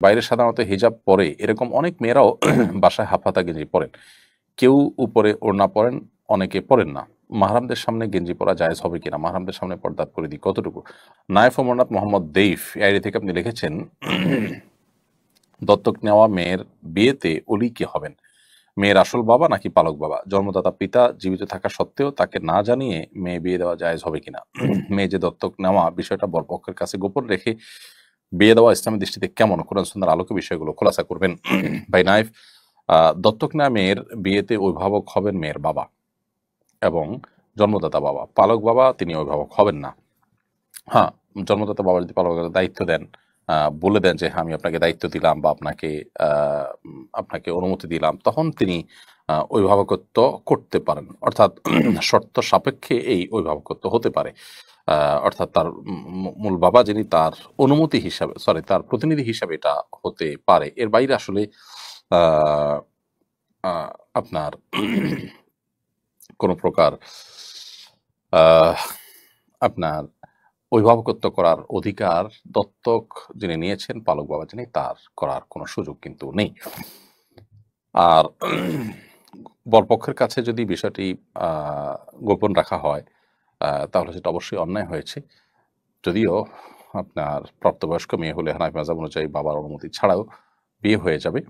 বাইরে সাধারণত হিজাব পরে এরকম অনেক মেয়েরাও বাসায় হাফহাতা গেঞ্জি পরেন। কেউ উপরে ওড়না পরেন, অনেকে পরেন না। মাহরামদের সামনে গেঞ্জি পরা জায়েজ হবে কিনা, মাহরামদের সামনে পর্দার পরিধি কতটুকু? Nayef Amarnath Mohammad Deif ID থেকে আপনি লিখেছেন, দত্তক নেওয়া মেয়ের বিয়েতে অলি কে হবেন? মেয়ের আসল বাবা নাকি পালক বাবা? জন্মদাতা পিতা জীবিত থাকা সত্ত্বেও তাকে না জানিয়ে মেয়ে বিয়ে দেওয়া জায়েজ হবে কিনা? মেয়ে যে দত্তক নেওয়া বিষয়টা বরপক্ষের কাছে গোপন রেখে বিয়ে দেওয়া ইসলামের দৃষ্টিতে কেমন, কোরআন সুন্নাহর আলোকে বিষয়গুলো খোলাসা করবেন। ভাই নাইফ, দত্তক নেওয়া মেয়ের বিয়েতে অভিভাবক হবেন মেয়ের বাবা এবং জন্মদাতা বাবা। পালক বাবা তিনি অভিভাবক হবেন না। হ্যাঁ, জন্মদাতা বাবা যদি পালকের দায়িত্ব দেন, বলে দেন যে হ্যাঁ আমি আপনাকে দায়িত্ব দিলাম বা আপনাকে অনুমতি দিলাম, তখন তিনি অভিভাবকত্ব করতে পারেন। অর্থাৎ শর্ত সাপেক্ষে এই অভিভাবকত্ব হতে পারে। অর্থাৎ তার মূল বাবা যিনি, তার অনুমতি হিসাবে, তার প্রতিনিধি হিসাবে এটা হতে পারে। এর বাইরে আসলে আহ, আহ, আপনার কোনো প্রকার আহ, আপনার অভিভাবকত্ব করার অধিকার দত্তক যিনি নিয়েছেন, পালক বাবা যিনি, তার করার কোনো সুযোগ কিন্তু নেই। আর বরপক্ষের কাছে যদি বিষয়টি গোপন রাখা হয়, তাহলে সেটা অবশ্যই অন্যায় হয়েছে। যদিও আপনার প্রাপ্তবয়স্ক মেয়ে হলে হানাফি মাযহাব অনুযায়ী বাবার অনুমতি ছাড়াও বিয়ে হয়ে যাবে।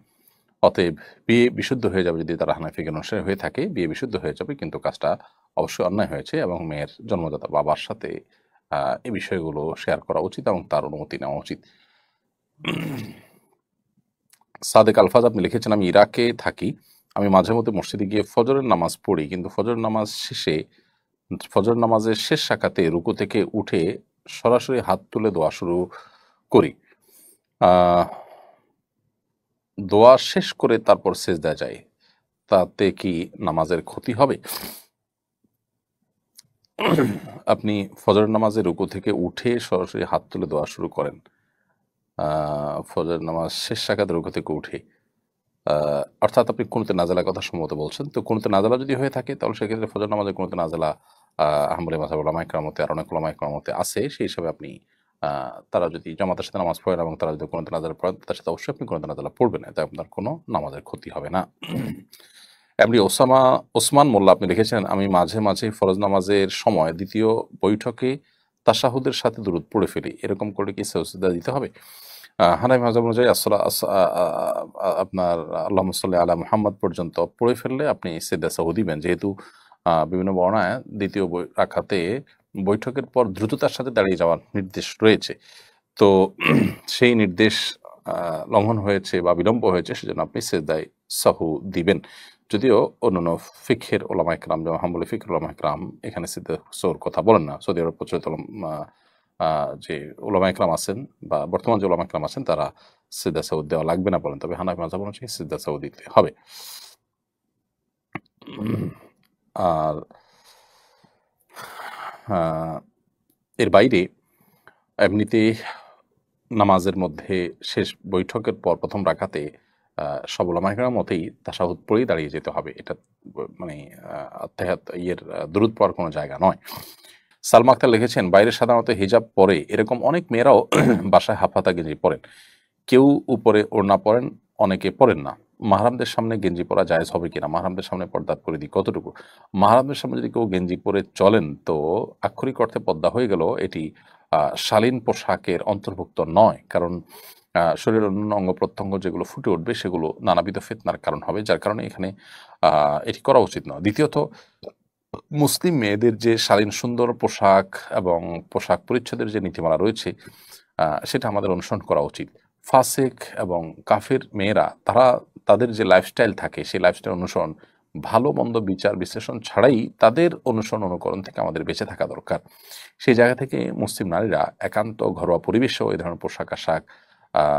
অতএব বিয়ে বিশুদ্ধ হয়ে যাবে। যদি তারা হানাফি অনুসারী হয়ে থাকে, বিয়ে বিশুদ্ধ হয়ে যাবে, কিন্তু কাজটা অবশ্যই অন্যায় হয়েছে এবং মেয়ের জন্মদাতা বাবার সাথে এই বিষয়গুলো শেয়ার করা উচিত এবং তার অনুমতি নেওয়া উচিত। সাদেক আলফাজ আপনি লিখেছেন, আমি ইরাকে থাকি। আমি মাঝে মধ্যে মসজিদে গিয়ে ফজরের নামাজ পড়ি, কিন্তু ফজর নামাজের শেষ রাকাতে রুকু থেকে উঠে সরাসরি হাত তুলে দোয়া শুরু করি। আহ, দোয়া শেষ করে তারপর সেজদায় যাই, তাতে কি নামাজের ক্ষতি হবে? আপনি ফজর নামাজে রুকু থেকে উঠে সরাসরি হাত তুলে দোয়া শুরু করেন, ফজর নামাজ শেষ রাকাতে রুকু থেকে উঠে, অর্থাৎ আপনি কুনুতে নাজেলার কথা সম্ভবত বলছেন। তো কুনুতে নাজেলা যদি হয়ে থাকে, তাহলে সেক্ষেত্রে ফজর নামাজে কুনুতে নাজেলা আহমলি মাযহাব উলামায়ে কেরামতে আর অনেক উলামায়ে কেরামতে আছে। সেই হিসাবে আপনি তারা যদি জামাতের সাথে নামাজ পড়েন এবং তারা যদি কুনুতে নাজেলা পড়েন, তার সাথে অবশ্যই আপনি কুনুতে নাজেলা পড়বেন, এতে আপনার কোনো নামাজের ক্ষতি হবে না। এমনি ওসমান মোল্লা আপনি লিখেছেন, আমি মাঝে মাঝে ফরজ নামাজের সময় দ্বিতীয় বৈঠকে তাশাহুদের সাথে দুরূদ পড়ে ফেলি, এরকম করলে কি সেজদা দিতে হবে? হানাফি মাযহাব অনুযায়ী আপনার আল্লাহুম্মা সাল্লি আলা মুহাম্মাদ পর্যন্ত পড়ে ফেললে আপনি সিজদা সাহু দিবেন। যেহেতু বিভিন্ন বর্ণায় দ্বিতীয় রাকাতে বৈঠকের পর দ্রুততার সাথে দাঁড়িয়ে যাওয়ার নির্দেশ রয়েছে। তো সেই নির্দেশ লঙ্ঘন হয়েছে বা বিলম্ব হয়েছে, সেজন্য আপনি সিজদায়ে সাহু দিবেন। যদিও অন্যান্য ফিকহের ওলামায়ে কেরাম, যেমন হাম্বলি ফিকহের ওলামায়ে কেরাম এখানে সিজদা সাহুর কথা বলেন না। সৌদি আরব প্রচলিত যে ওলামায়ে কেরাম আছেন বা বর্তমান যে ওলামায়ে কেরাম আছেন, তারা সিজদা সাহু দেওয়া লাগবে না বলেন। তবে হানাফি মাযহাব অনুযায়ী সিজদা সাহু দিতে হবে। আর এর বাইরে এমনিতে নামাজের মধ্যে শেষ বৈঠকের পর প্রথম রাকাতে সব ওলামায়ে কেরাম মতেই তাশাহুদ পড়েই দাঁড়িয়ে যেতে হবে। এটা মানে দুরূদ পড়ার কোনো জায়গা নয়। সালমা আক্তার লিখেছেন, বাইরে সাধারণত হিজাব পরে এরকম অনেক মেয়েরাও বাসায় হাফহাতা গেঞ্জি পরেন। কেউ উপরে ওড়না পরেন, অনেকে পরেন না। মাহরামদের সামনে গেঞ্জি পরা জায়েজ হবে কিনা, মাহরামদের সামনে পর্দার পরিধি কতটুকু? মাহরামদের সামনে যদি কেউ গেঞ্জি পরে চলেন, তো আক্ষরিক অর্থে পর্দা হয়ে গেল, এটি শালীন পোশাকের অন্তর্ভুক্ত নয়। কারণ শরীরের অন্যান্য অঙ্গ প্রত্যঙ্গ যেগুলো ফুটে উঠবে, সেগুলো নানাবিধ ফিতনার কারণ হবে, যার কারণে এখানে এটি করা উচিত নয়। দ্বিতীয়ত, মুসলিম মেয়েদের যে শালীন সুন্দর পোশাক এবং পোশাক পরিচ্ছদের যে নীতিমালা রয়েছে, সেটা আমাদের অনুসরণ করা উচিত। ফাসেক এবং কাফের মেয়েরা, তাদের যে লাইফস্টাইল থাকে, সেই লাইফস্টাইল অনুসরণ, ভালো মন্দ বিচার বিশ্লেষণ ছাড়াই তাদের অনুসরণ অনুকরণ থেকে আমাদের বেঁচে থাকা দরকার। সেই জায়গা থেকে মুসলিম নারীরা একান্ত ঘরোয়া পরিবেশেও এই ধরনের পোশাক আশাক,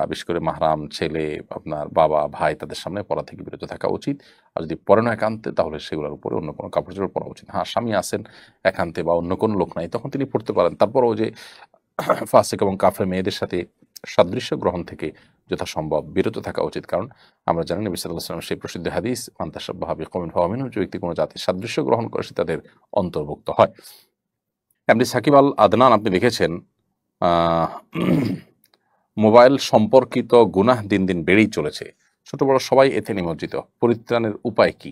বিশেষ করে মাহরাম ছেলে, আপনার বাবা ভাই, তাদের সামনে পরা থেকে বিরত থাকা উচিত। আর যদি পরে না একান্তে, তাহলে সেগুলোর উপরে অন্য কোনো কাপড় চোপড় পরা উচিত। হ্যাঁ, স্বামী আছেন একান্তে বা অন্য কোনো লোক নাই, তখন তিনি পড়তে পারেন। তারপরও যে ফাসিক এবং কাফের মেয়েদের সাথে সাদৃশ্য গ্রহণ থেকে যথাসম্ভব বিরত থাকা উচিত। কারণ আমরা জানি নবী সাল্লাল্লাহু আলাইহি ওয়াসাল্লাম সেই প্রসিদ্ধ হাদিস, মান তাশাব্বাহা বিকওমিন ফাহুয়া মিনহুম, যে ব্যক্তি কোনো জাতির সাদৃশ্য গ্রহণ করে সে তাদের অন্তর্ভুক্ত হয়। এমনি সাকিব আল আদনান আপনি লিখেছেন, আহ মোবাইল সম্পর্কিত গুনাহ দিন দিন বেড়েই চলেছে, ছোট বড় সবাই এতে নিমজ্জিত, পরিত্রাণের উপায় কি?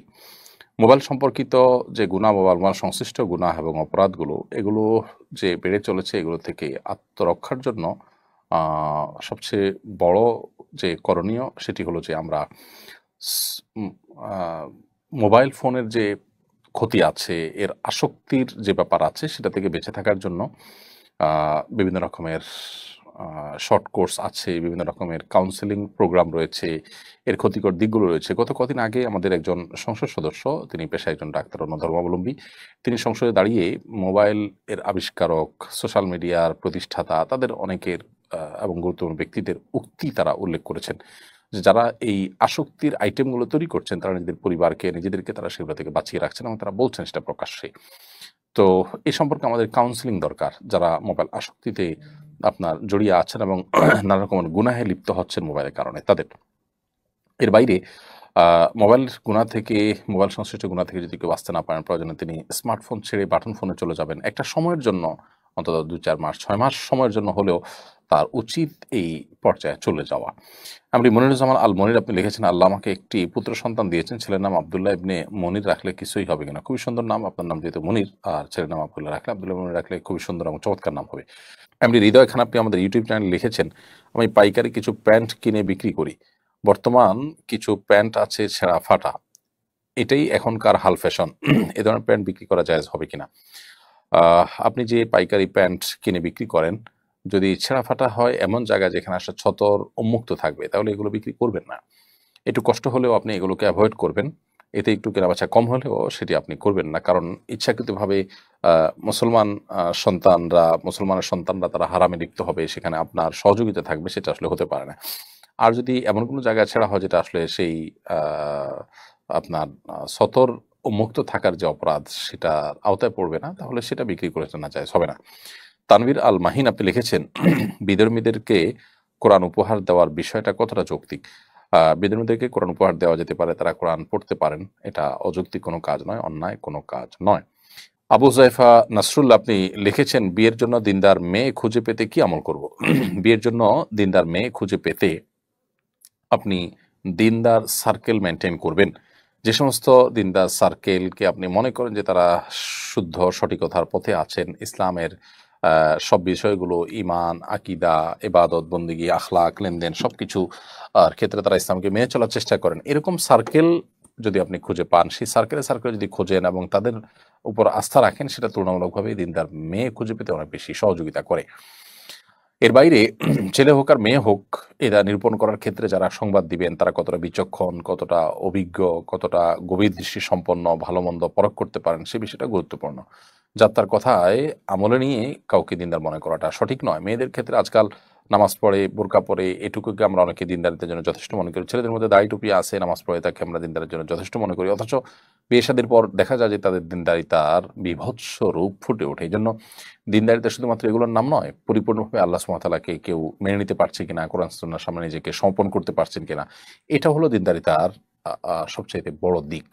মোবাইল সম্পর্কিত যে গুনাহ, মোবাইল সংশ্লিষ্ট গুনাহ এবং অপরাধগুলো, এগুলো যে বেড়ে চলেছে, এগুলো থেকে আত্মরক্ষার জন্য সবচেয়ে বড় যে করণীয় সেটি হলো যে আমরা মোবাইল ফোনের যে ক্ষতি আছে, এর আসক্তির যে ব্যাপার আছে, সেটা থেকে বেঁচে থাকার জন্য বিভিন্ন রকমের শর্ট কোর্স আছে, বিভিন্ন রকমের কাউন্সেলিং প্রোগ্রাম রয়েছে, এর ক্ষতিকর দিকগুলো রয়েছে। গত কদিন আগে আমাদের একজন সংসদ সদস্য, তিনি পেশায় একজন ডাক্তার, অন্য ধর্মাবলম্বী, তিনি সংসদে দাঁড়িয়ে মোবাইল এর আবিষ্কারক, সোশ্যাল মিডিয়ার প্রতিষ্ঠাতা, তাদের অনেকের এবং গুরুত্বপূর্ণ ব্যক্তিদের উক্তি তারা উল্লেখ করেছেন যে যারা এই আসক্তির আইটেমগুলো তৈরি করছেন, তারা নিজেদের পরিবারকে, নিজেদেরকে তারা সেগুলো থেকে বাঁচিয়ে রাখছেন এবং তারা বলছেন সেটা প্রকাশ্যে। তো এ সম্পর্কে আমাদের কাউন্সেলিং দরকার, যারা মোবাইল আসক্তিতে আপনার জড়িয়ে আছেন এবং নানা রকমের গুনাহে লিপ্ত হচ্ছেন মোবাইলের কারণে তাদের। এর বাইরে মোবাইল গুনাহ থেকে, মোবাইল সংশ্লিষ্ট গুনাহ থেকে যদি কেউ বাঁচতে না পারেন, প্রয়োজনে তিনি স্মার্টফোন ছেড়ে বাটন ফোনে চলে যাবেন। একটা সময়ের জন্য, অন্তত ২-৪ মাস, ৬ মাস সময়ের জন্য হলেও তার উচিত এই পর্যায়ে চলে যাওয়া। এমনি মনিরুজ্জামান আল মনির আপনি লিখেছেন, আল্লাহ আমাকে একটি পুত্র সন্তান দিয়েছেন, ছেলের নাম আব্দুল্লাহ ইবনে মনির রাখলে কিছুই হবে কিনা? খুবই সুন্দর নাম। আপনার নাম যেহেতু মনির আর ছেলের নাম আব্দুল্লাহ রাখলে, আব্দুল্লাহ মনির রাখলে খুবই সুন্দর এবং চমৎকার নাম হবে। এমনি হৃদয় খান আপনি আমাদের ইউটিউব চ্যানেলে লিখেছেন, আমি পাইকারি কিছু প্যান্ট কিনে বিক্রি করি। বর্তমান কিছু প্যান্ট আছে ছেঁড়া ফাটা, এটাই এখনকার হাল ফ্যাশন। এ ধরনের প্যান্ট বিক্রি করা জায়েজ হবে কিনা? আপনি যে পাইকারি প্যান্ট কিনে বিক্রি করেন, যদি ছেঁড়া ফাটা হয় এমন জায়গায় যেখানে আসলে ছতর উন্মুক্ত থাকবে, তাহলে এগুলো বিক্রি করবেন না। একটু কষ্ট হলেও আপনি এগুলোকে অ্যাভয়েড করবেন। এতে একটু কেনাবেচা কম হলেও সেটি আপনি করবেন না। কারণ ইচ্ছাকৃতভাবে মুসলমানের সন্তানরা তারা হারামে লিপ্ত হবে, সেখানে আপনার সহযোগিতা থাকবে, সেটা আসলে হতে পারে না। আর যদি এমন কোনো জায়গায় ছেঁড়া হয় যেটা আসলে সেই আ আপনার ছতর মুক্ত থাকার যে অপরাধ, সেটার আওতায় পড়বে না, তাহলে সেটা বিক্রি করে না জায়েজ হবে না। তানভীর আল মাহিন আপনি লিখেছেন, বিধর্মীদেরকে কোরআন উপহার দেওয়ার বিষয়টা কতটা যৌক্তিক? বিধর্মীদেরকে কোরআন উপহার দেওয়া যেতে পারে, তারা কোরআন পড়তে পারেন। এটা অযৌক্তিক কোনো কাজ নয়, অন্যায় কোনো কাজ নয়। আবু হুযায়ফা নাসরুল্লাহ আপনি লিখেছেন, বিয়ের জন্য দিনদার মেয়ে খুঁজে পেতে কি আমল করব? বিয়ের জন্য দিনদার মেয়ে খুঁজে পেতে আপনি দিনদার সার্কেল মেনটেন করবেন। যে সমস্ত দিনদার সার্কেলকে আপনি মনে করেন যে তারা শুদ্ধ সঠিকতার পথে আছেন, ইসলামের সব বিষয়গুলো, ঈমান, আকীদা, ইবাদত, বন্দেগী, আখলাক, লেনদেন সবকিছু ক্ষেত্রে তারা ইসলামকে মেনে চলার চেষ্টা করেন, এরকম সার্কেল যদি আপনি খুঁজে পান, সেই সার্কেলে যদি খোঁজেন এবং তাদের উপর আস্থা রাখেন, সেটা তুলনামূলকভাবে দিনদার মেয়ে খুঁজে পেতে অনেক বেশি সহযোগিতা করে। এর বাইরে ছেলে হোক আর মেয়ে হোক, এরা নিরূপণ করার ক্ষেত্রে যারা সংবাদ দিবেন, তারা কতটা বিচক্ষণ, কতটা অভিজ্ঞ, কতটা গভীর দৃষ্টি সম্পন্ন, ভালো মন্দ পরখ করতে পারেন, সে বিষয়টা গুরুত্বপূর্ণ। যাত্রার কথায় আমলে নিয়ে কাউকে দিনদার মনে করাটা সঠিক নয়। মেয়েদের ক্ষেত্রে আজকাল নামাজ পড়ে, বোরকা পরে, এটুকুকে আমরা অনেকে দিনদারিতার জন্য যথেষ্ট মনে করি। ছেলেদের মধ্যে দাড়ি টুপি আছে, নামাজ পড়ে, তাকে আমরা দিনদারের জন্য যথেষ্ট মনে করি। অথচ বিয়ে শাদীর পর দেখা যায় যে তাদের দিনদারিতার বীভৎস রূপ ফুটে ওঠে। এই জন্য দিনদারিতা শুধুমাত্র এগুলোর নাম নয়, পরিপূর্ণভাবে আল্লাহ সুবহানাহু ওয়া তাআলাকে কেউ মেনে নিতে পারছে কিনা, কোরআন সুন্নাহর সামনে নিজেকে সমর্পণ করতে পারছেন কিনা, এটা হলো দিনদারিতার সবচাইতে বড় দিক।